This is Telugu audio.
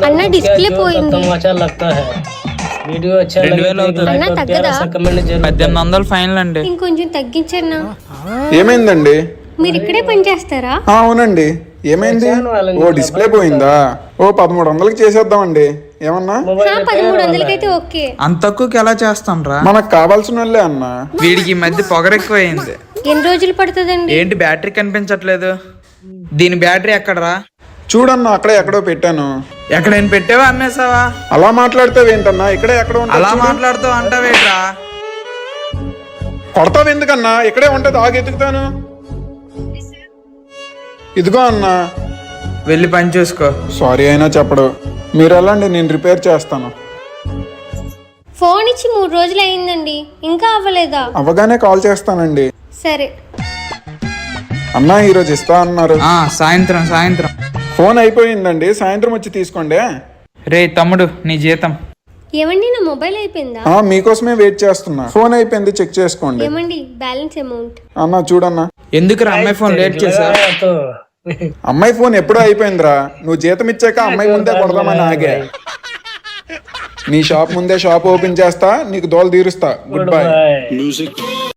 అన్న డిస్ప్లే పోయింది अच्छा लगता है वीडियो अच्छा लगे तो అన్న తగ్గదా 1800 ఫైనల్ అండి. ఇంకొంచెం తగ్గించన్నా ఏమైందండి? మీరు ఇక్కడే పని చేస్తారా? అవునండి. ఏమైంది? ఓ డిస్ప్లే పోయిందా? ఓ 1300కి చేసేద్దామండి. ఏమన్నా 1300 ఓకే. అంత తక్కువకి ఎలా చేస్తాం రా? మనకు కావాల్సిన వాళ్ళే అన్న. వీడికి ఈ మధ్య పొగరెక్కువైంది. ఎన్ని రోజులు పడుతుందండి? ఏంటి బ్యాటరీ కనిపించట్లేదు? దీని బ్యాటరీ ఎక్కడరా? చూడన్నా అక్కడే ఎక్కడో పెట్టాను. ఎక్కడైనా పెట్టావా అమ్మేసావా? అలా మాట్లాడితే ఇక్కడే ఎక్కడో అలా మాట్లాడుతావు అంటావేట్రా? కొడతావు ఎందుకన్నా? ఇక్కడే ఉంటది, ఆగి ఎతుకుతాను. ఇదిగో అన్నా, వెళ్ళి పని చూసుకో. సారీ అయినా చెప్పడు. మీరు వెళ్ళండి, నేను రిపేర్ చేస్తాను. ఫోన్ ఇచ్చి 3 రోజులు అయిందండి, ఇంకా అవ్వలేదా? అవ్వగానే కాల్ చేస్తానండి. సరే అన్నా ఈరోజు ఇస్తా అన్నారు. సాయంత్రం ఫోన్ అయిపోయిందండి, సాయంత్రం వచ్చి తీసుకోండి. రే తమ్ముడు, నీ జీతం. ఏమండి నా మొబైల్ అయిపోయిందా? మీకోసమే వెయిట్ చేస్తున్నా. ఫోన్ అయిపోయింది, చెక్ చేసుకోండి. ఏమండి బ్యాలెన్స్ అమౌంట్? అన్నా చూడన్నా. ఎందుకు అమ్మాయి ఫోన్ లేట్ చేసా? అమ్మాయి ఫోన్ ఎప్పుడో అయిపోయిందిరా. నువ్వు జీతం ఇచ్చాక అమ్మాయి ముందే కొడదామని ఆగా. నీ షాప్ ముందే షాప్ ఓపెన్ చేస్తా, నీకు దోలు తీరుస్తా. Good bye.